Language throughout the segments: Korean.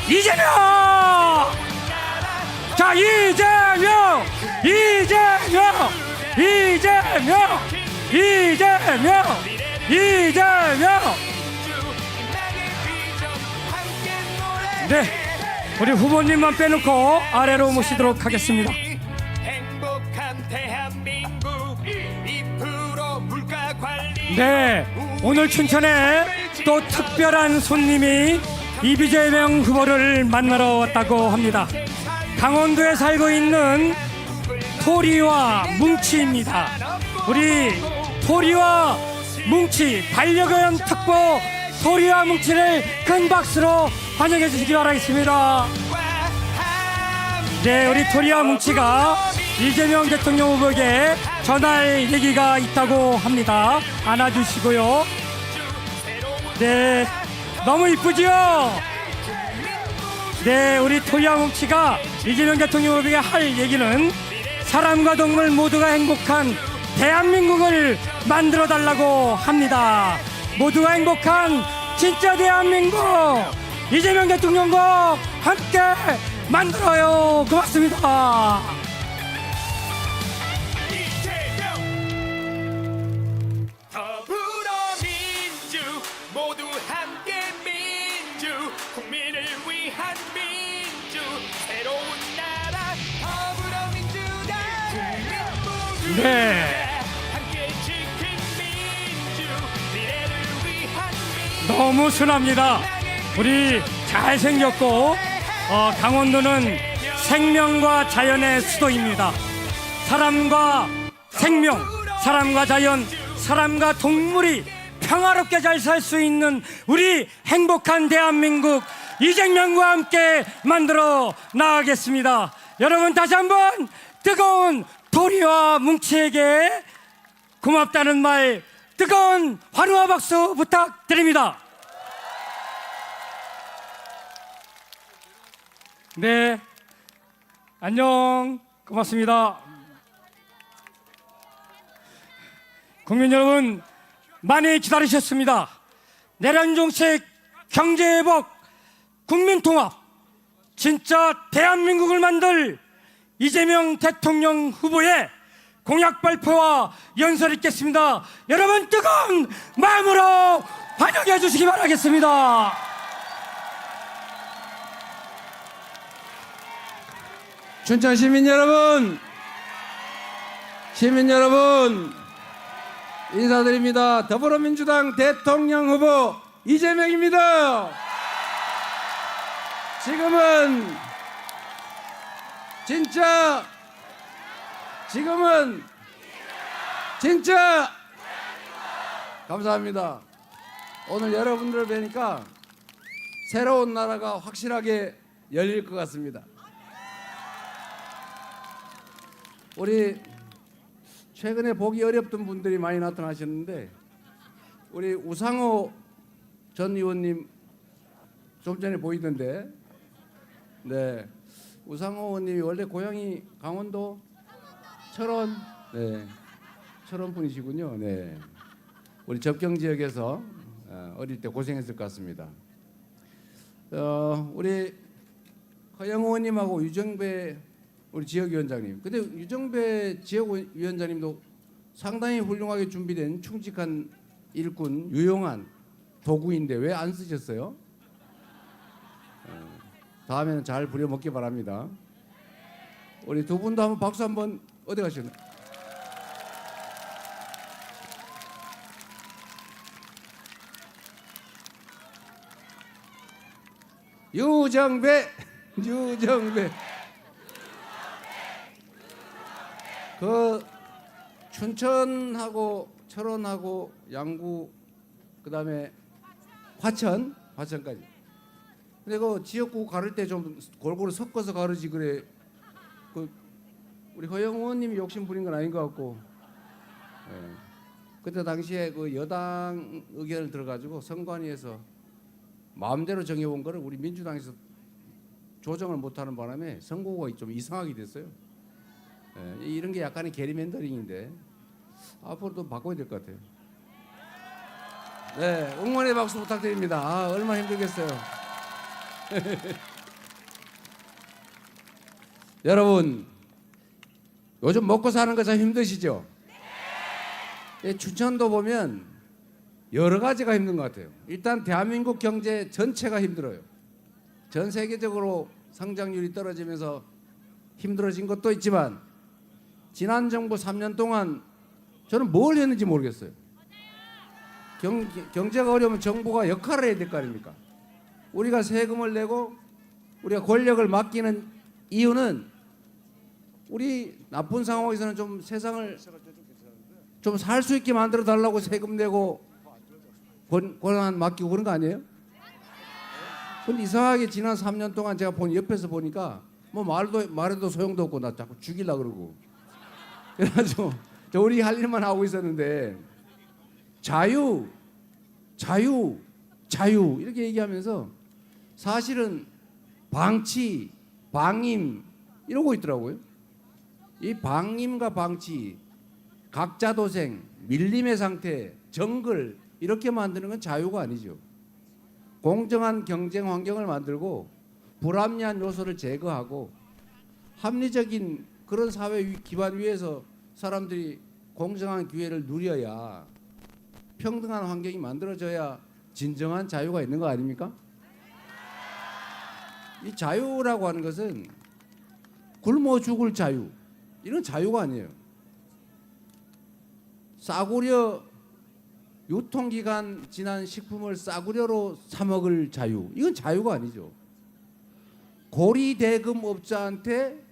이재명! 자, 이재명! 이재명! 이재명! 이재명! 이재명! 네, 우리 후보님만 빼놓고 아래로 모시도록 하겠습니다. 행복한 대한민국 2% 물가 관리. 네, 오늘 춘천에 또 특별한 손님이 이재명 후보를 만나러 왔다고 합니다. 강원도에 살고 있는 토리와 뭉치입니다. 우리 토리와 뭉치 반려견 특보 토리와 뭉치를 큰 박수로 환영해 주시기 바라겠습니다. 네, 우리 토리와 뭉치가 이재명 대통령 후보에게 전할 얘기가 있다고 합니다. 안아주시고요. 네, 너무 이쁘지요? 네, 우리 토리와 뭉치가 이재명 대통령 후보에게 할 얘기는 사람과 동물 모두가 행복한 대한민국을 만들어 달라고 합니다. 모두가 행복한 진짜 대한민국 이재명 대통령과 함께 만들어요. 고맙습니다. 더불어민주 모두 함께 민주 국민을 위한 민주 새로운 나라 더불어민주당 국민 네, 함께 지킨 민주 미래를 위한 민주. 너무 순합니다. 우리 잘생겼고 강원도는 생명과 자연의 수도입니다. 사람과 생명, 사람과 자연, 사람과 동물이 평화롭게 잘 살 수 있는 우리 행복한 대한민국 이재명과 함께 만들어 나가겠습니다. 여러분, 다시 한번 뜨거운 토리와 뭉치에게 고맙다는 말, 뜨거운 환호와 박수 부탁드립니다. 네, 안녕, 고맙습니다. 국민 여러분, 많이 기다리셨습니다. 내란 정책, 경제회복, 국민통합, 진짜 대한민국을 만들 이재명 대통령 후보의 공약 발표와 연설 있겠습니다. 여러분, 뜨거운 마음으로 환영해 주시기 바라겠습니다. 춘천 시민 여러분, 인사드립니다. 더불어민주당 대통령 후보 이재명입니다. 지금은 진짜 감사합니다. 오늘 여러분들을 뵈니까 새로운 나라가 확실하게 열릴 것 같습니다. 우리 최근에 보기 어렵던 분들이 많이 나타나셨는데, 우리 우상호 전 의원님 좀 전에 보이던데, 네, 우상호 의원님이 원래 고향이 강원도 철원, 네, 철원 분이시군요. 네, 우리 접경 지역에서 어릴 때 고생했을 것 같습니다. 우리 허영우 의원님하고 유정배 우리 지역위원장님, 근데 유정배 지역위원장님도 상당히 훌륭하게 준비된 충직한 일꾼, 유용한 도구인데 왜 안 쓰셨어요? 다음에는 잘 부려먹기 바랍니다. 우리 두 분도 한번 박수 한번. 어디 가셨나? 유정배 그 춘천하고 철원하고 양구 그다음에 화천까지. 근데 그 지역구 가를 때 좀 골고루 섞어서 가르지 그래. 그 우리 허영 의원님이 욕심 부린 건 아닌 것 같고. 예. 그때 당시에 그 여당 의견을 들어가지고 선관위에서 마음대로 정해온 거를 우리 민주당에서 조정을 못하는 바람에 선거가 좀 이상하게 됐어요. 예, 이런 게 약간의 게리맨더링인데 앞으로도 바꿔야 될 것 같아요. 네, 응원의 박수 부탁드립니다. 얼마나 힘들겠어요. 여러분 요즘 먹고 사는 거 참 힘드시죠? 네. 춘천도 보면 여러 가지가 힘든 것 같아요. 일단 대한민국 경제 전체가 힘들어요. 전 세계적으로 성장률이 떨어지면서 힘들어진 것도 있지만 지난 정부 3년 동안 저는 뭘 했는지 모르겠어요. 경제가 어려우면 정부가 역할을 해야 될 거 아닙니까? 우리가 세금을 내고 우리가 권력을 맡기는 이유는 우리 나쁜 상황에서는 좀 세상을 좀 살 수 있게 만들어 달라고 세금 내고 권한 맡기고 그런 거 아니에요? 근데 이상하게 지난 3년 동안 제가 옆에서 보니까 뭐 말해도 소용도 없고 나 자꾸 죽이려고 그러고 그래가지고 우리 할 일만 하고 있었는데 자유 이렇게 얘기하면서 사실은 방치, 방임 이러고 있더라고요. 이 방임과 방치, 각자도생, 밀림의 상태, 정글 이렇게 만드는 건 자유가 아니죠. 공정한 경쟁 환경을 만들고 불합리한 요소를 제거하고 합리적인 그런 사회 기반 위에서 사람들이 공정한 기회를 누려야 평등한 환경이 만들어져야 진정한 자유가 있는 거 아닙니까? 이 자유라고 하는 것은 굶어 죽을 자유 이런 자유가 아니에요. 싸구려 유통기간 지난 식품을 싸구려로 사 먹을 자유 이건 자유가 아니죠. 고리대금업자한테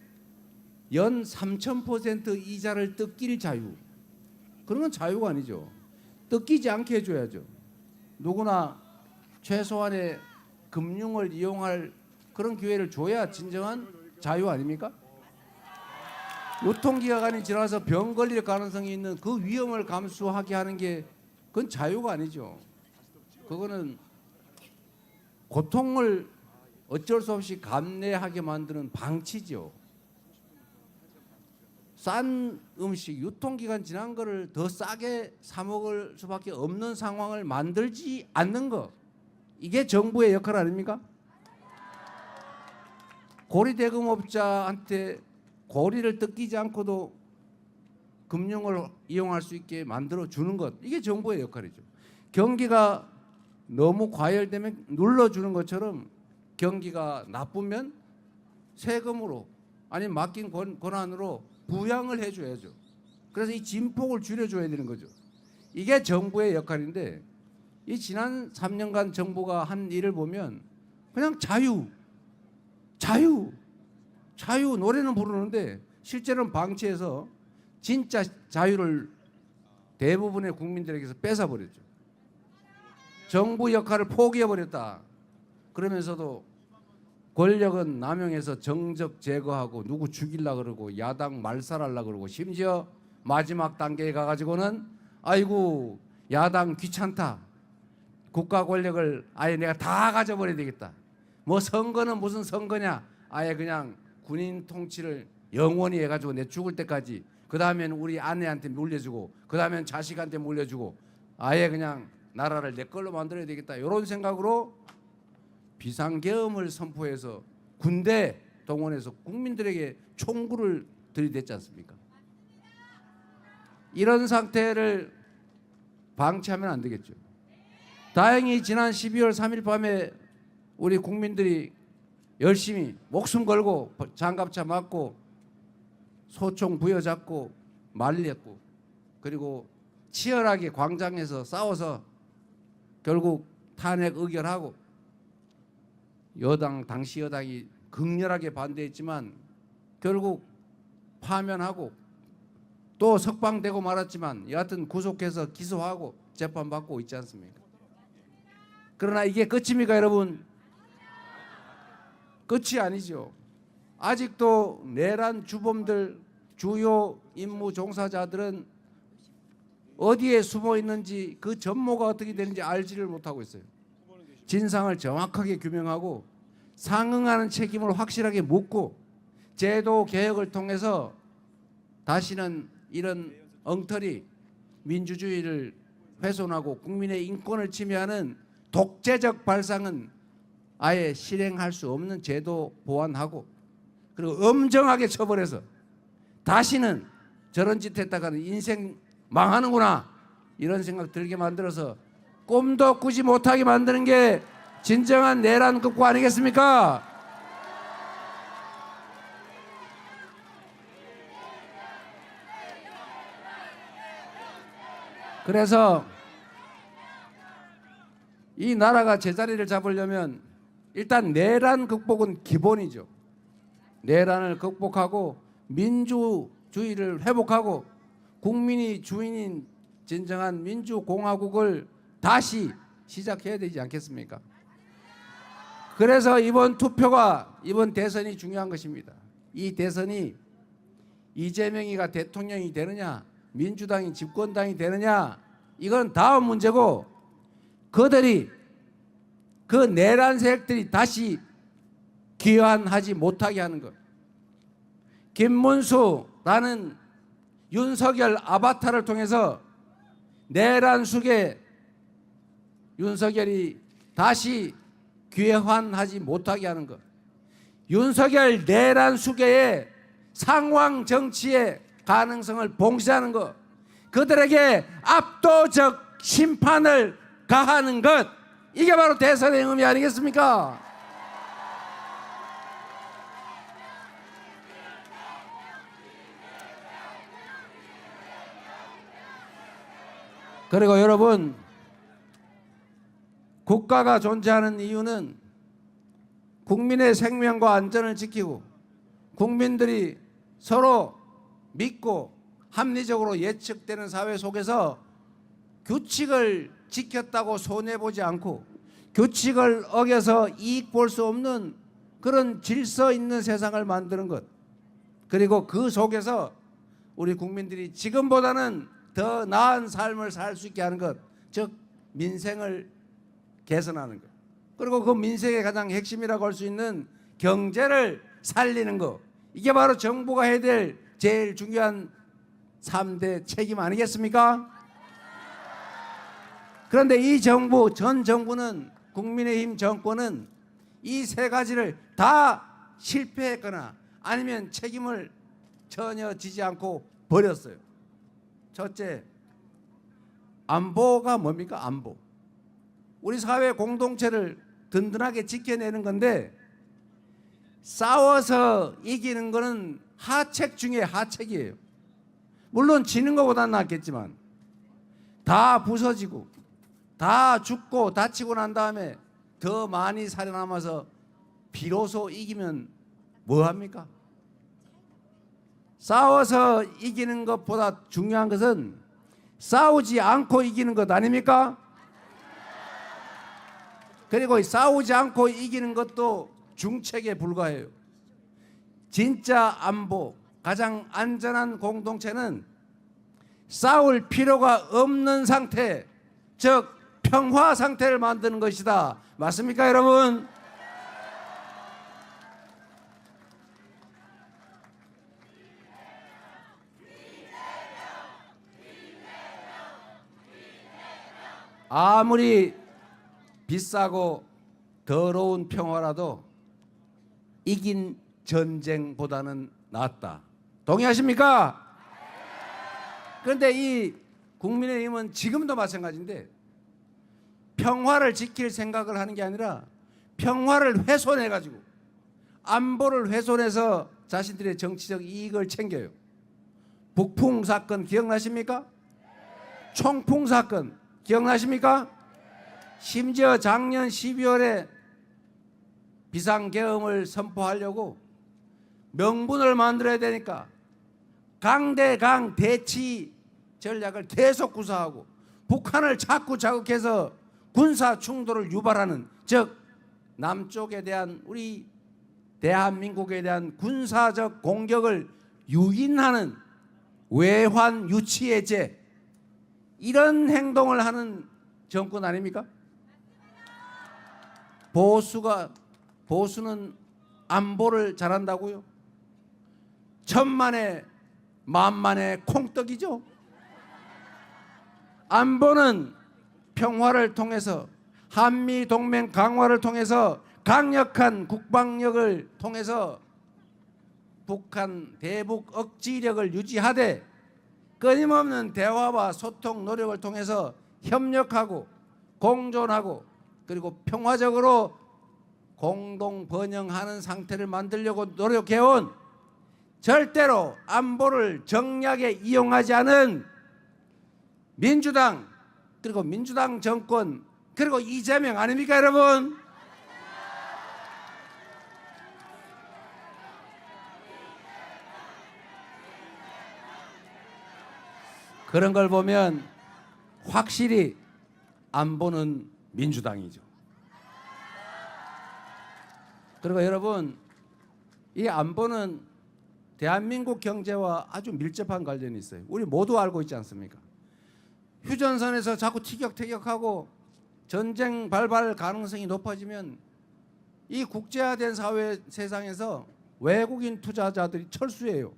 연 3,000% 이자를 뜯길 자유 그런 건 자유가 아니죠. 뜯기지 않게 해줘야죠. 누구나 최소한의 금융을 이용할 그런 기회를 줘야 진정한 자유 아닙니까? 유통기간이 지나서 병 걸릴 가능성이 있는 그 위험을 감수하게 하는 게 그건 자유가 아니죠. 그거는 고통을 어쩔 수 없이 감내하게 만드는 방치죠. 싼 음식, 유통기간 지난 거를 더 싸게 사 먹을 수밖에 없는 상황을 만들지 않는 거 이게 정부의 역할 아닙니까? 고리대금업자한테 고리를 뜯기지 않고도 금융을 이용할 수 있게 만들어 주는 것 이게 정부의 역할이죠. 경기가 너무 과열되면 눌러주는 것처럼 경기가 나쁘면 세금으로 아니면 맡긴 권한으로 부양을 해줘야죠. 그래서 이 진폭을 줄여줘야 되는 거죠. 이게 정부의 역할인데 이 지난 3년간 정부가 한 일을 보면 그냥 자유 노래는 부르는데 실제로는 방치해서 진짜 자유를 대부분의 국민들에게서 뺏어버렸죠. 정부 역할을 포기해버렸다. 그러면서도 권력은 남용해서 정적 제거하고 누구 죽이려고 그러고 야당 말살하려고 그러고 심지어 마지막 단계에 가가지고는 아이고 야당 귀찮다. 국가 권력을 아예 내가 다 가져버려야 되겠다. 뭐 선거는 무슨 선거냐. 아예 그냥 군인 통치를 영원히 해가지고 내 죽을 때까지 그 다음에는 우리 아내한테 물려주고 그 다음에는 자식한테 물려주고 아예 그냥 나라를 내 걸로 만들어야 되겠다. 이런 생각으로 비상계엄을 선포해서 군대 동원해서 국민들에게 총구를 들이댔지 않습니까? 이런 상태를 방치하면 안 되겠죠. 다행히 지난 12월 3일 밤에 우리 국민들이 열심히 목숨 걸고 장갑차 맞고 소총 부여잡고 말렸고 그리고 치열하게 광장에서 싸워서 결국 탄핵 의결하고 당시 여당이 극렬하게 반대했지만 결국 파면하고 또 석방되고 말았지만 여하튼 구속해서 기소하고 재판받고 있지 않습니까? 그러나 이게 끝입니까 여러분? 끝이 아니죠. 아직도 내란 주범들 주요 임무 종사자들은 어디에 숨어 있는지 그 전모가 어떻게 되는지 알지를 못하고 있어요. 진상을 정확하게 규명하고 상응하는 책임을 확실하게 묻고 제도 개혁을 통해서 다시는 이런 엉터리 민주주의를 훼손하고 국민의 인권을 침해하는 독재적 발상은 아예 실행할 수 없는 제도 보완하고 그리고 엄정하게 처벌해서 다시는 저런 짓 했다가는 인생 망하는구나 이런 생각 들게 만들어서 꿈도 꾸지 못하게 만드는 게 진정한 내란 극복 아니겠습니까? 그래서 이 나라가 제자리를 잡으려면 일단 내란 극복은 기본이죠. 내란을 극복하고 민주주의를 회복하고 국민이 주인인 진정한 민주공화국을 다시 시작해야 되지 않겠습니까? 그래서 이번 투표가 이번 대선이 중요한 것입니다. 이 대선이 이재명이가 대통령이 되느냐 민주당이 집권당이 되느냐 이건 다음 문제고 그들이 그 내란 세력들이 다시 귀환하지 못하게 하는 것. 김문수라는 윤석열 아바타를 통해서 내란 속에 윤석열이 다시 귀환하지 못하게 하는 것. 윤석열 내란 수계의 상황 정치의 가능성을 봉쇄하는 것. 그들에게 압도적 심판을 가하는 것. 이게 바로 대선의 의미 아니겠습니까? 그리고 여러분, 국가가 존재하는 이유는 국민의 생명과 안전을 지키고 국민들이 서로 믿고 합리적으로 예측되는 사회 속에서 규칙을 지켰다고 손해보지 않고 규칙을 어겨서 이익 볼 수 없는 그런 질서 있는 세상을 만드는 것. 그리고 그 속에서 우리 국민들이 지금보다는 더 나은 삶을 살 수 있게 하는 것. 즉 민생을 개선하는 것. 그리고 그 민생의 가장 핵심이라고 할 수 있는 경제를 살리는 것. 이게 바로 정부가 해야 될 제일 중요한 3대 책임 아니겠습니까? 그런데 이 정부, 전 정부는 국민의힘 정권은 이 세 가지를 다 실패했거나 아니면 책임을 전혀 지지 않고 버렸어요. 첫째, 안보가 뭡니까? 안보. 우리 사회 공동체를 든든하게 지켜내는 건데 싸워서 이기는 거는 하책 중에 하책이에요. 물론 지는 것보다는 낫겠지만 다 부서지고 다 죽고 다치고 난 다음에 더 많이 살아남아서 비로소 이기면 뭐합니까? 싸워서 이기는 것보다 중요한 것은 싸우지 않고 이기는 것 아닙니까? 그리고 싸우지 않고 이기는 것도 중책에 불과해요. 진짜 안보, 가장 안전한 공동체는 싸울 필요가 없는 상태, 즉 평화 상태를 만드는 것이다. 맞습니까, 여러분? 아무리 비싸고 더러운 평화라도 이긴 전쟁보다는 낫다. 동의하십니까? 그런데 이 국민의힘은 지금도 마찬가지인데 평화를 지킬 생각을 하는 게 아니라 평화를 훼손해가지고 안보를 훼손해서 자신들의 정치적 이익을 챙겨요. 북풍 사건 기억나십니까? 총풍 사건 기억나십니까? 심지어 작년 12월에 비상계엄을 선포하려고 명분을 만들어야 되니까 강대강 대치 전략을 계속 구사하고 북한을 자꾸 자극해서 군사 충돌을 유발하는, 즉 남쪽에 대한 우리 대한민국에 대한 군사적 공격을 유인하는 외환 유치해제, 이런 행동을 하는 정권 아닙니까? 보수는 안보를 잘한다고요? 천만에 만만의 콩떡이죠. 안보는 평화를 통해서, 한미 동맹 강화를 통해서, 강력한 국방력을 통해서 북한 대북 억지력을 유지하되 끊임없는 대화와 소통 노력을 통해서 협력하고 공존하고 그리고 평화적으로 공동 번영하는 상태를 만들려고 노력해온 절대로 안보를 정략에 이용하지 않은 민주당 그리고 민주당 정권 그리고 이재명 아닙니까 여러분? 그런 걸 보면 확실히 안보는 민주당이죠. 그리고 여러분 이 안보는 대한민국 경제와 아주 밀접한 관련이 있어요. 우리 모두 알고 있지 않습니까? 휴전선에서 자꾸 티격태격하고 전쟁 발발 가능성이 높아지면 이 국제화된 사회 세상에서 외국인 투자자들이 철수해요.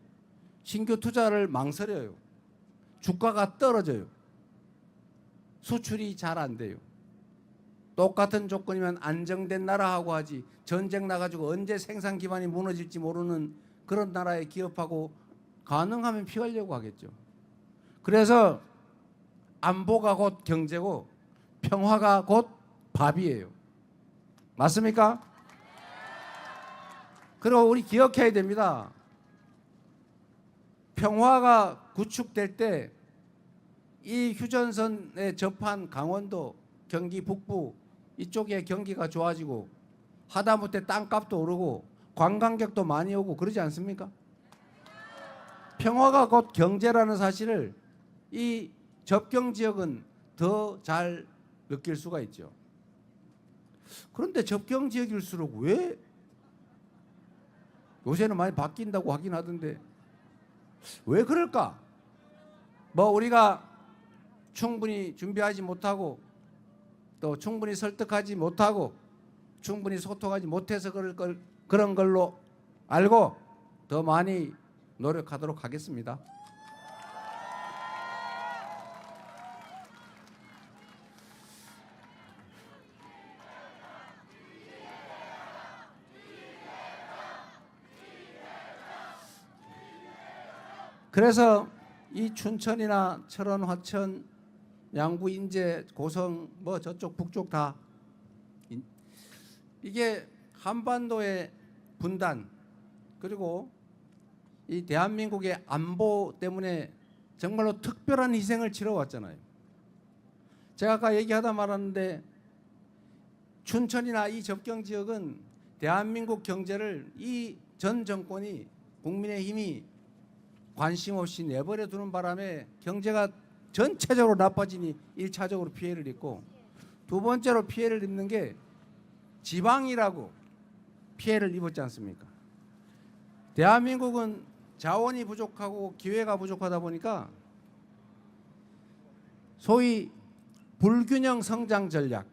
신규 투자를 망설여요. 주가가 떨어져요. 수출이 잘 안 돼요. 똑같은 조건이면 안정된 나라하고 하지 전쟁 나가지고 언제 생산 기반이 무너질지 모르는 그런 나라의 기업하고 가능하면 피하려고 하겠죠. 그래서 안보가 곧 경제고 평화가 곧 밥이에요. 맞습니까? 그리고 우리 기억해야 됩니다. 평화가 구축될 때 이 휴전선에 접한 강원도, 경기 북부 이쪽에 경기가 좋아지고 하다못해 땅값도 오르고 관광객도 많이 오고 그러지 않습니까? 평화가 곧 경제라는 사실을 이 접경 지역은 더 잘 느낄 수가 있죠. 그런데 접경 지역일수록 왜 요새는 많이 바뀐다고 하긴 하던데 왜 그럴까? 뭐 우리가 충분히 준비하지 못하고 또 충분히 설득하지 못하고 충분히 소통하지 못해서 그런 걸로 알고 더 많이 노력하도록 하겠습니다. 그래서 이 춘천이나 철원, 화천, 양구, 인제, 고성 뭐 저쪽 북쪽 다 이게 한반도의 분단 그리고 이 대한민국의 안보 때문에 정말로 특별한 희생을 치러왔잖아요. 제가 아까 얘기하다 말았는데 춘천이나 이 접경 지역은 대한민국 경제를 이 전 정권이 국민의힘이 관심 없이 내버려 두는 바람에 경제가 전체적으로 나빠지니 1차적으로 피해를 입고 두 번째로 피해를 입는 게 지방이라고 피해를 입었지 않습니까? 대한민국은 자원이 부족하고 기회가 부족하다 보니까 소위 불균형 성장 전략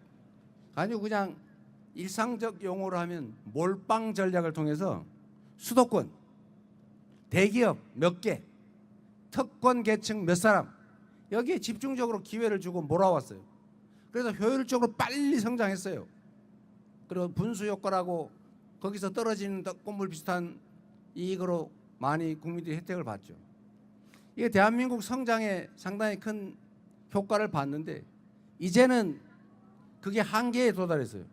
아니고 그냥 일상적 용어로 하면 몰빵 전략을 통해서 수도권 대기업 몇 개, 특권 계층 몇 사람 여기에 집중적으로 기회를 주고 몰아왔어요. 그래서 효율적으로 빨리 성장했어요. 그리고 분수 효과라고 거기서 떨어지는 떡고물 비슷한 이익으로 많이 국민들이 혜택을 봤죠. 이게 대한민국 성장에 상당히 큰 효과를 봤는데 이제는 그게 한계에 도달했어요.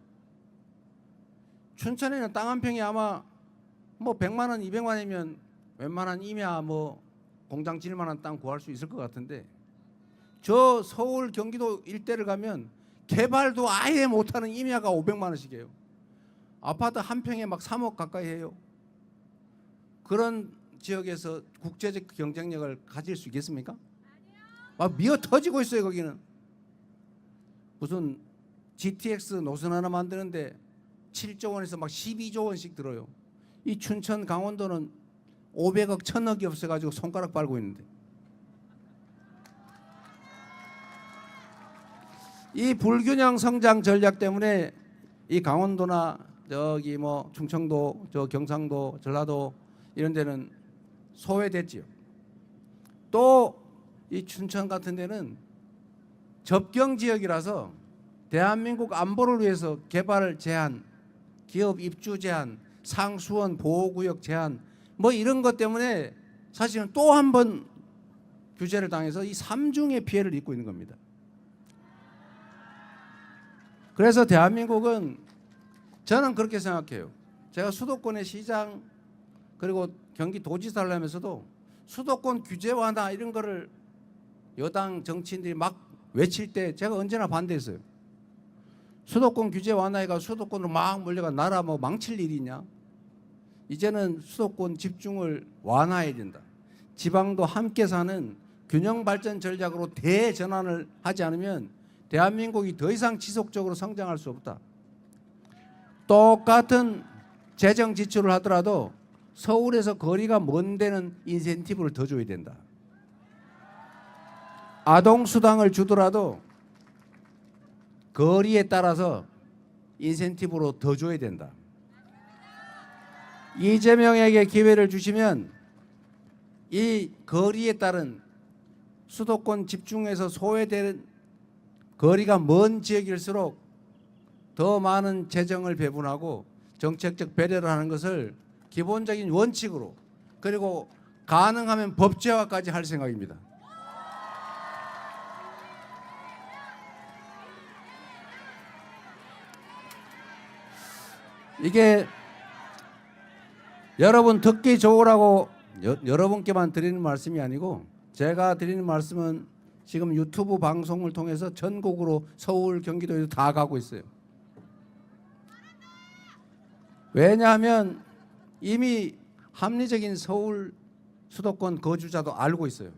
춘천에는 땅 한 평이 아마 뭐 100만 원, 200만 원이면 웬만한 임야 뭐 공장 지을 만한 땅 구할 수 있을 것 같은데 저 서울 경기도 일대를 가면 개발도 아예 못하는 임야가 500만 원씩이에요. 아파트 한 평에 막 3억 가까이 해요. 그런 지역에서 국제적 경쟁력을 가질 수 있겠습니까? 막 미어 터지고 있어요. 거기는 무슨 GTX 노선 하나 만드는데 7조 원에서 막 12조 원씩 들어요. 이 춘천 강원도는 500억 1000억이 없어가지고 손가락 빨고 있는데 이 불균형 성장 전략 때문에 이 강원도나 저기 뭐 충청도, 저 경상도, 전라도 이런 데는 소외됐지요. 또 이 춘천 같은 데는 접경 지역이라서 대한민국 안보를 위해서 개발 제한, 기업 입주 제한, 상수원 보호구역 제한 뭐 이런 것 때문에 사실은 또 한 번 규제를 당해서 이 삼중의 피해를 입고 있는 겁니다. 그래서 대한민국은 저는 그렇게 생각해요. 제가 수도권의 시장 그리고 경기도지사를 하면서도 수도권 규제 완화 이런 거를 여당 정치인들이 막 외칠 때 제가 언제나 반대했어요. 수도권 규제 완화해가 수도권으로 막 몰려가 나라 뭐 망칠 일이냐. 이제는 수도권 집중을 완화해야 된다. 지방도 함께 사는 균형 발전 전략으로 대전환을 하지 않으면 대한민국이 더 이상 지속적으로 성장할 수 없다. 똑같은 재정 지출을 하더라도 서울에서 거리가 먼 데는 인센티브를 더 줘야 된다. 아동수당을 주더라도 거리에 따라서 인센티브로 더 줘야 된다. 이재명에게 기회를 주시면 이 거리에 따른 수도권 집중해서 소외되는 거리가 먼 지역일수록 더 많은 재정을 배분하고 정책적 배려를 하는 것을 기본적인 원칙으로 그리고 가능하면 법제화까지 할 생각입니다. 이게 여러분 듣기 좋으라고 여러분께만 드리는 말씀이 아니고 제가 드리는 말씀은 지금 유튜브 방송을 통해서 전국으로 서울, 경기도에도 다 가고 있어요. 왜냐하면 이미 합리적인 서울 수도권 거주자도 알고 있어요.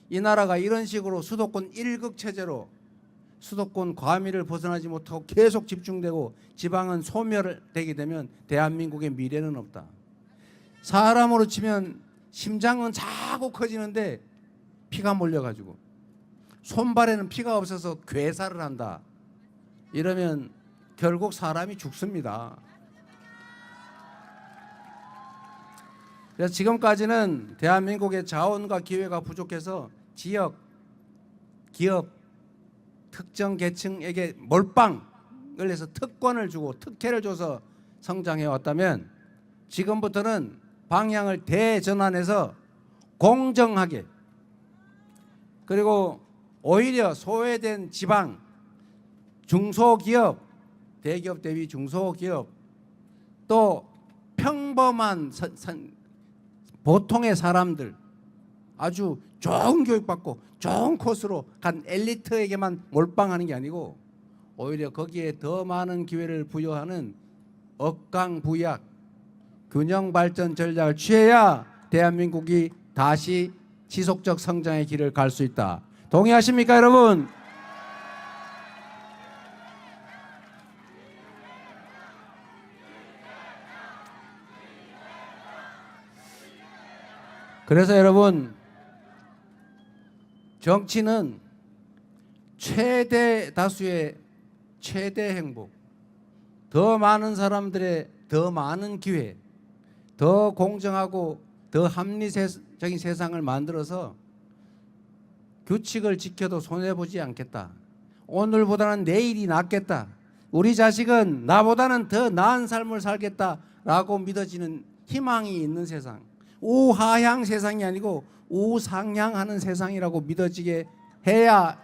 이 나라가 이런 식으로 수도권 1극 체제로 수도권 과밀을 벗어나지 못하고 계속 집중되고 지방은 소멸되게 되면 대한민국의 미래는 없다. 사람으로 치면 심장은 자꾸 커지는데 피가 몰려가지고 손발에는 피가 없어서 괴사를 한다. 이러면 결국 사람이 죽습니다. 그래서 지금까지는 대한민국의 자원과 기회가 부족해서 지역, 기업, 특정 계층에게 몰빵을 해서 특권을 주고 특혜를 줘서 성장해 왔다면 지금부터는 방향을 대전환해서 공정하게 그리고 오히려 소외된 지방, 중소기업, 대기업 대비 중소기업 또 평범한 보통의 사람들 아주 좋은 교육받고 좋은 코스로 간 엘리트에게만 몰빵하는 게 아니고 오히려 거기에 더 많은 기회를 부여하는 억강부약 균형 발전 전략을 취해야 대한민국이 다시 지속적 성장의 길을 갈 수 있다. 동의하십니까, 여러분? 그래서 여러분, 정치는 최대 다수의 최대 행복, 더 많은 사람들의 더 많은 기회, 더 공정하고 더 합리적인 세상을 만들어서 규칙을 지켜도 손해보지 않겠다. 오늘보다는 내일이 낫겠다. 우리 자식은 나보다는 더 나은 삶을 살겠다라고 믿어지는 희망이 있는 세상. 우하향 세상이 아니고 우상향하는 세상이라고 믿어지게 해야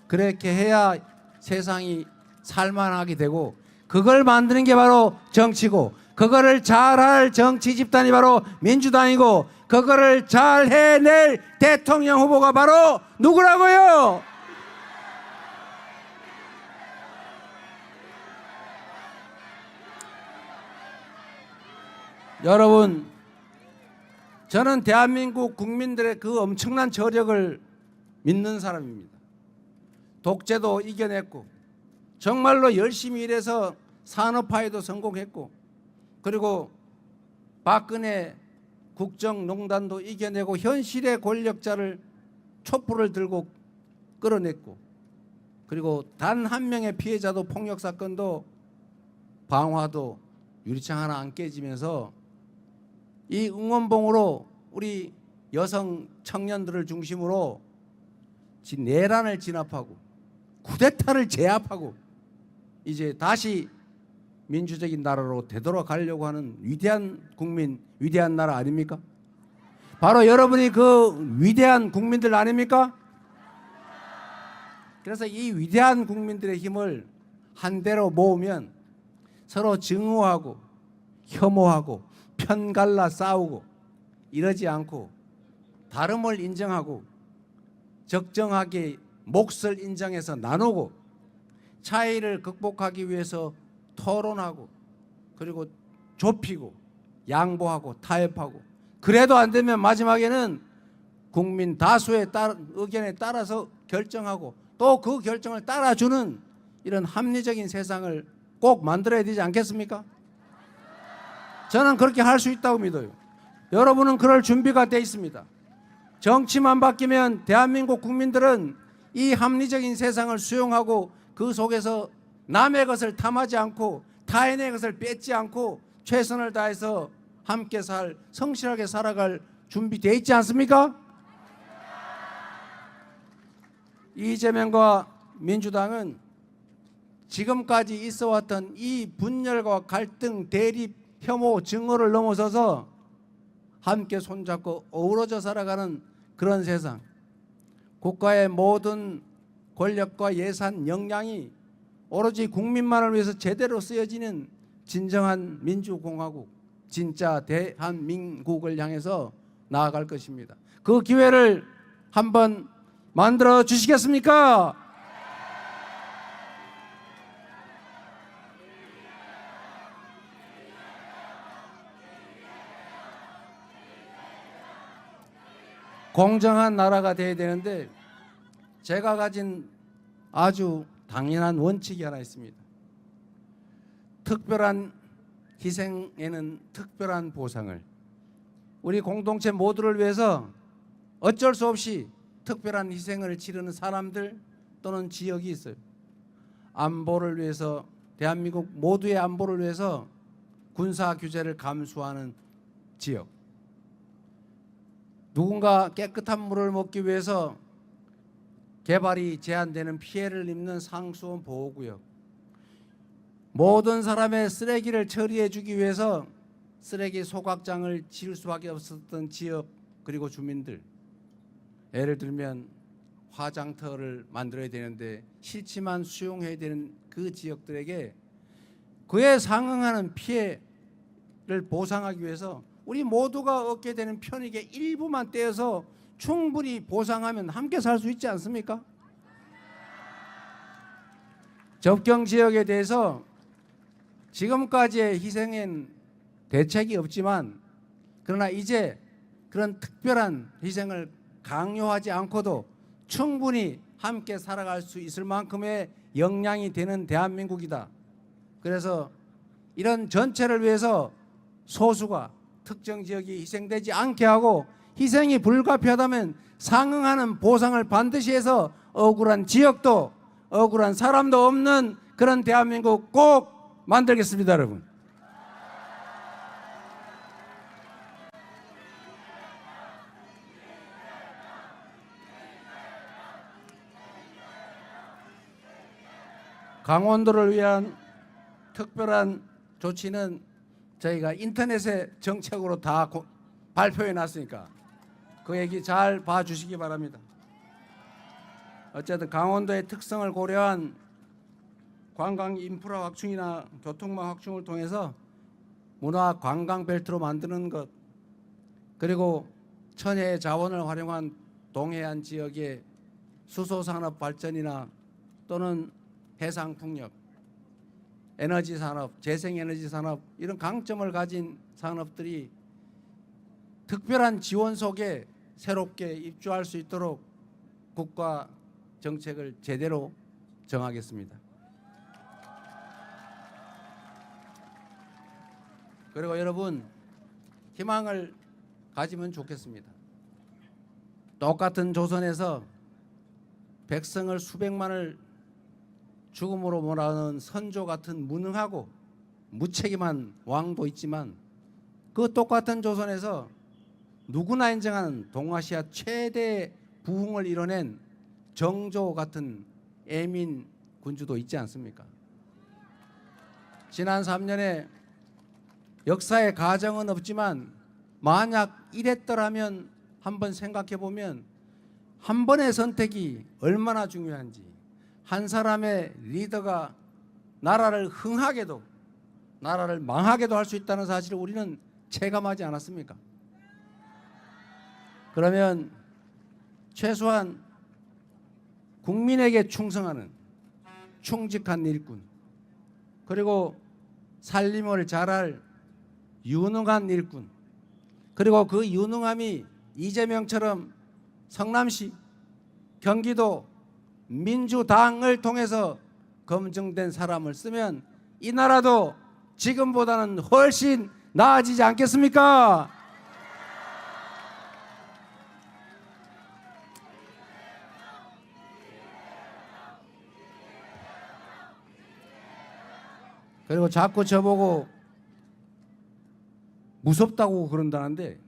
그렇게 해야 세상이 살만하게 되고 그걸 만드는 게 바로 정치고 그거를 잘할 정치 집단이 바로 민주당이고 그거를 잘 해낼 대통령 후보가 바로 누구라고요? 여러분, 저는 대한민국 국민들의 그 엄청난 저력을 믿는 사람입니다. 독재도 이겨냈고 정말로 열심히 일해서 산업화에도 성공했고 그리고 박근혜 국정농단도 이겨내고 현실의 권력자를 촛불을 들고 끌어냈고 그리고 단 한 명의 피해자도 폭력 사건도 방화도 유리창 하나 안 깨지면서 이 응원봉으로 우리 여성 청년들을 중심으로 내란을 진압하고 쿠데타를 제압하고 이제 다시 민주적인 나라로 되돌아가려고 하는 위대한 국민, 위대한 나라 아닙니까? 바로 여러분이 그 위대한 국민들 아닙니까? 그래서 이 위대한 국민들의 힘을 한데로 모으면 서로 증오하고 혐오하고 편갈라 싸우고 이러지 않고 다름을 인정하고 적정하게 몫을 인정해서 나누고 차이를 극복하기 위해서 토론하고 그리고 좁히고 양보하고 타협하고 그래도 안 되면 마지막에는 국민 다수의 의견에 따라서 결정하고 또 그 결정을 따라주는 이런 합리적인 세상을 꼭 만들어야 되지 않겠습니까? 저는 그렇게 할 수 있다고 믿어요. 여러분은 그럴 준비가 돼 있습니다. 정치만 바뀌면 대한민국 국민들은 이 합리적인 세상을 수용하고 그 속에서 남의 것을 탐하지 않고 타인의 것을 뺏지 않고 최선을 다해서 함께 성실하게 살아갈 준비되어 있지 않습니까? 이재명과 민주당은 지금까지 있어왔던 이 분열과 갈등, 대립, 혐오, 증오를 넘어서서 함께 손잡고 어우러져 살아가는 그런 세상, 국가의 모든 권력과 예산, 역량이 오로지 국민만을 위해서 제대로 쓰여지는 진정한 민주공화국, 진짜 대한민국을 향해서 나아갈 것입니다. 그 기회를 한번 만들어 주시겠습니까? 공정한 나라가 되어야 되는데 제가 가진 아주 당연한 원칙이 하나 있습니다. 특별한 희생에는 특별한 보상을, 우리 공동체 모두를 위해서 어쩔 수 없이 특별한 희생을 치르는 사람들 또는 지역이 있어요. 안보를 위해서, 대한민국 모두의 안보를 위해서 군사 규제를 감수하는 지역, 누군가 깨끗한 물을 먹기 위해서 개발이 제한되는 피해를 입는 상수원 보호구역, 모든 사람의 쓰레기를 처리해 주기 위해서 쓰레기 소각장을 지을 수밖에 없었던 지역, 그리고 주민들, 예를 들면 화장터를 만들어야 되는데 싫지만 수용해야 되는 그 지역들에게 그에 상응하는 피해를 보상하기 위해서 우리 모두가 얻게 되는 편익의 일부만 떼어서 충분히 보상하면 함께 살 수 있지 않습니까? 접경 지역에 대해서 지금까지의 희생엔 대책이 없지만, 그러나 이제 그런 특별한 희생을 강요하지 않고도 충분히 함께 살아갈 수 있을 만큼의 역량이 되는 대한민국이다. 그래서 이런 전체를 위해서 소수가 특정 지역이 희생되지 않게 하고, 희생이 불가피하다면 상응하는 보상을 반드시 해서 억울한 지역도 억울한 사람도 없는 그런 대한민국 꼭 만들겠습니다, 여러분. 강원도를 위한 특별한 조치는 저희가 인터넷에 정책으로 다 발표해 놨으니까 그 얘기 잘 봐주시기 바랍니다. 어쨌든 강원도의 특성을 고려한 관광 인프라 확충이나 교통망 확충을 통해서 문화 관광 벨트로 만드는 것, 그리고 천혜의 자원을 활용한 동해안 지역의 수소산업 발전이나 또는 해상풍력, 에너지 산업, 재생에너지 산업, 이런 강점을 가진 산업들이 특별한 지원 속에 새롭게 입주할 수 있도록 국가 정책을 제대로 정하겠습니다. 그리고 여러분, 희망을 가지면 좋겠습니다. 똑같은 조선에서 백성을 수백만을 죽음으로 몰아넣은 선조 같은 무능하고 무책임한 왕도 있지만, 그 똑같은 조선에서 누구나 인정하는 동아시아 최대 부흥을 이뤄낸 정조 같은 애민 군주도 있지 않습니까? 지난 3년에 역사의 가정은 없지만 만약 이랬더라면 한번 생각해 보면 한 번의 선택이 얼마나 중요한지, 한 사람의 리더가 나라를 흥하게도 나라를 망하게도 할 수 있다는 사실을 우리는 체감하지 않았습니까? 그러면 최소한 국민에게 충성하는 충직한 일꾼, 그리고 살림을 잘할 유능한 일꾼, 그리고 그 유능함이 이재명처럼 성남시, 경기도 민주당을 통해서 검증된 사람을 쓰면 이 나라도 지금보다는 훨씬 나아지지 않겠습니까? 그리고 자꾸 저보고 무섭다고 그런다는데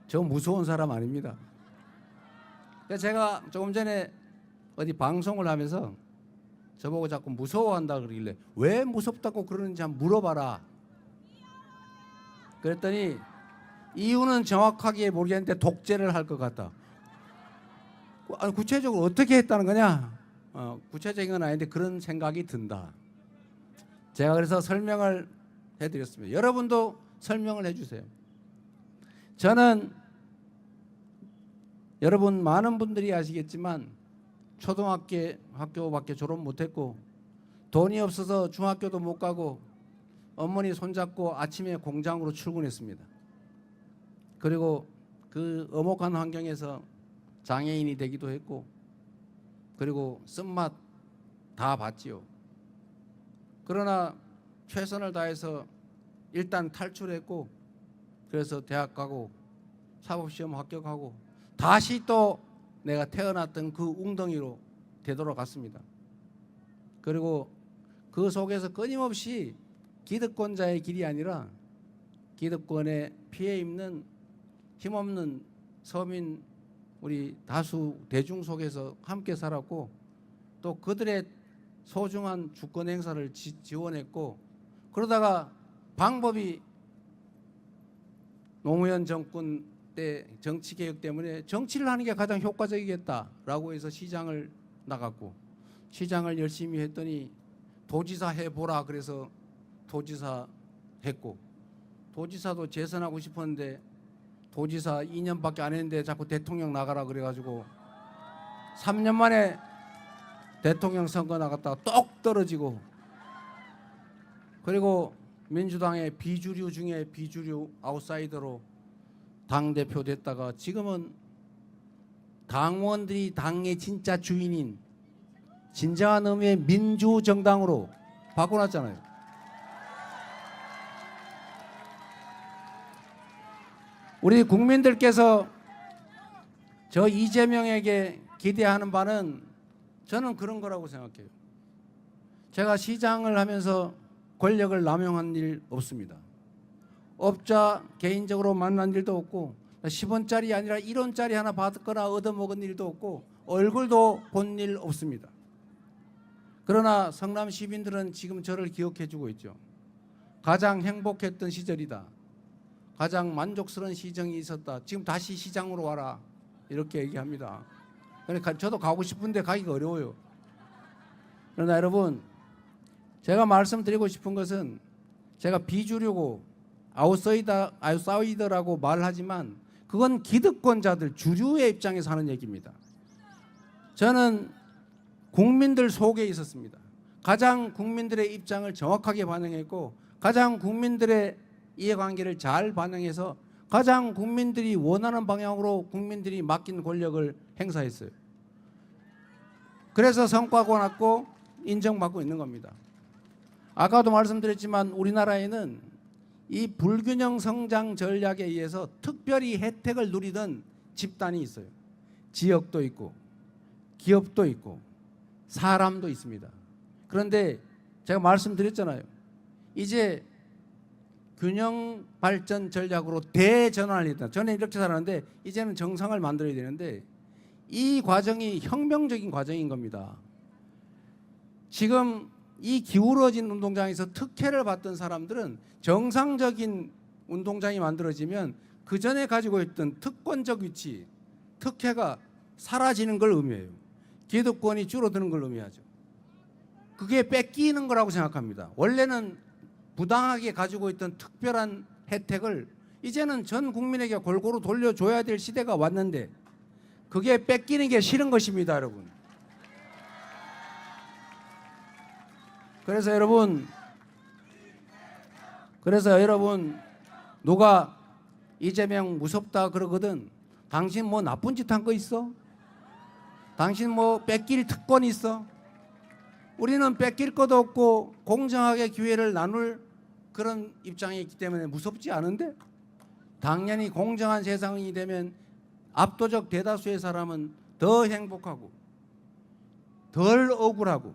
저 무서운 사람 아닙니다. 그래서 제가 조금 전에 어디 방송을 하면서 저보고 자꾸 무서워한다 그러길래 왜 무섭다고 그러는지 한번 물어봐라. 그랬더니 이유는 정확하게 모르겠는데 독재를 할 것 같다. 아니, 구체적으로 어떻게 했다는 거냐? 구체적인 건 아닌데 그런 생각이 든다. 제가 그래서 설명을 해드렸습니다. 여러분도 설명을 해주세요. 저는 여러분 많은 분들이 아시겠지만 초등학교밖에 졸업 못했고 돈이 없어서 중학교도 못 가고 어머니 손잡고 아침에 공장으로 출근했습니다. 그리고 그 엄혹한 환경에서 장애인이 되기도 했고 그리고 쓴맛 다 봤지요. 그러나 최선을 다해서 일단 탈출했고 그래서 대학 가고 사법시험 합격하고 다시 또 내가 태어났던 그 웅덩이로 되돌아갔습니다. 그리고 그 속에서 끊임없이 기득권자의 길이 아니라 기득권에 피해 입는 힘없는 서민 우리 다수 대중 속에서 함께 살았고 또 그들의 소중한 주권 행사를 지원했고 그러다가 방법이 노무현 정권 때 정치개혁 때문에 정치를 하는 게 가장 효과적이겠다라고 해서 시장을 나갔고 시장을 열심히 했더니 도지사 해보라 그래서 도지사 했고 도지사도 재선하고 싶었는데 도지사 2년밖에 안 했는데 자꾸 대통령 나가라 그래가지고 3년 만에 대통령 선거 나갔다가 똑 떨어지고 그리고 민주당의 비주류 중에 비주류 아웃사이더로 당대표 됐다가 지금은 당원들이 당의 진짜 주인인 진정한 의미의 민주정당으로 바꿔놨잖아요. 우리 국민들께서 저 이재명에게 기대하는 바는 저는 그런 거라고 생각해요. 제가 시장을 하면서 권력을 남용한 일 없습니다. 업자 개인적으로 만난 일도 없고 10원짜리 아니라 1원짜리 하나 받거나 얻어먹은 일도 없고 얼굴도 본 일 없습니다. 그러나 성남 시민들은 지금 저를 기억해 주고 있죠. 가장 행복했던 시절이다. 가장 만족스러운 시정이 있었다. 지금 다시 시장으로 와라. 이렇게 얘기합니다. 그러니까 저도 가고 싶은데 가기가 어려워요. 그러나 여러분 제가 말씀드리고 싶은 것은 제가 비주류고 아웃사이더라고 말하지만 그건 기득권자들 주류의 입장에서 하는 얘기입니다. 저는 국민들 속에 있었습니다. 가장 국민들의 입장을 정확하게 반영했고 가장 국민들의 이해관계를 잘 반영해서 가장 국민들이 원하는 방향으로 국민들이 맡긴 권력을 행사했어요. 그래서 성과가 났고 인정받고 있는 겁니다. 아까도 말씀드렸지만 우리나라에는 이 불균형 성장 전략에 의해서 특별히 혜택을 누리던 집단이 있어요. 지역도 있고 기업도 있고 사람도 있습니다. 그런데 제가 말씀드렸잖아요. 이제 균형 발전 전략으로 대전환을 했다. 저는 이렇게 살았는데 이제는 정상을 만들어야 되는데 이 과정이 혁명적인 과정인 겁니다. 지금 이 기울어진 운동장에서 특혜를 받던 사람들은 정상적인 운동장이 만들어지면 그 전에 가지고 있던 특권적 위치, 특혜가 사라지는 걸 의미해요. 기득권이 줄어드는 걸 의미하죠. 그게 뺏기는 거라고 생각합니다. 원래는 부당하게 가지고 있던 특별한 혜택을 이제는 전 국민에게 골고루 돌려줘야 될 시대가 왔는데 그게 뺏기는 게 싫은 것입니다, 여러분. 그래서 여러분 누가 이재명 무섭다 그러거든. 당신 뭐 나쁜 짓 한 거 있어? 당신 뭐 뺏길 특권이 있어? 우리는 뺏길 것도 없고 공정하게 기회를 나눌 그런 입장이 있기 때문에 무섭지 않은데, 당연히 공정한 세상이 되면 압도적 대다수의 사람은 더 행복하고 덜 억울하고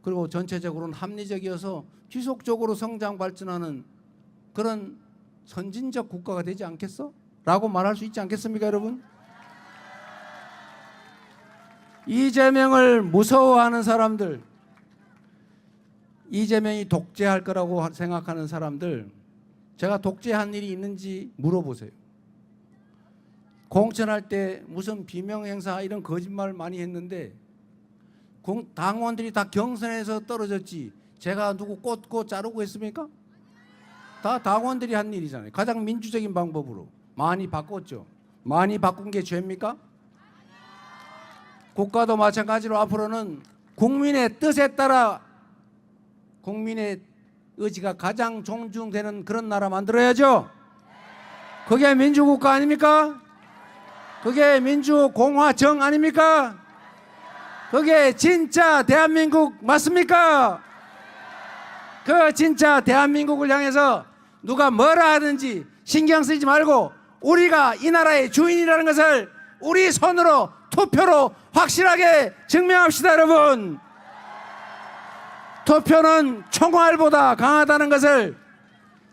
그리고 전체적으로는 합리적이어서 지속적으로 성장 발전하는 그런 선진적 국가가 되지 않겠어? 라고 말할 수 있지 않겠습니까, 여러분? 이재명을 무서워하는 사람들, 이재명이 독재할 거라고 생각하는 사람들, 제가 독재한 일이 있는지 물어보세요. 공천할 때 무슨 비명 행사 이런 거짓말 많이 했는데 당원들이 다 경선에서 떨어졌지 제가 누구 꽂고 자르고 했습니까? 다 당원들이 한 일이잖아요. 가장 민주적인 방법으로 많이 바꿨죠. 많이 바꾼 게 죄입니까? 국가도 마찬가지로 앞으로는 국민의 뜻에 따라 국민의 의지가 가장 존중되는 그런 나라 만들어야죠. 그게 민주국가 아닙니까? 그게 민주공화정 아닙니까? 그게 진짜 대한민국 맞습니까? 그 진짜 대한민국을 향해서 누가 뭐라 하든지 신경 쓰지 말고 우리가 이 나라의 주인이라는 것을 우리 손으로 투표로 확실하게 증명합시다, 여러분. 투표는 총알보다 강하다는 것을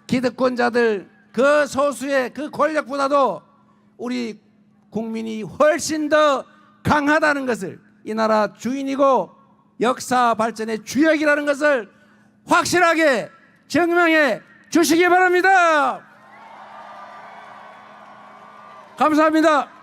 기득권자들 그 소수의 그 권력보다도 우리 국민이 훨씬 더 강하다는 것을, 이 나라 주인이고 역사 발전의 주역이라는 것을 확실하게 증명해 주시기 바랍니다. 감사합니다.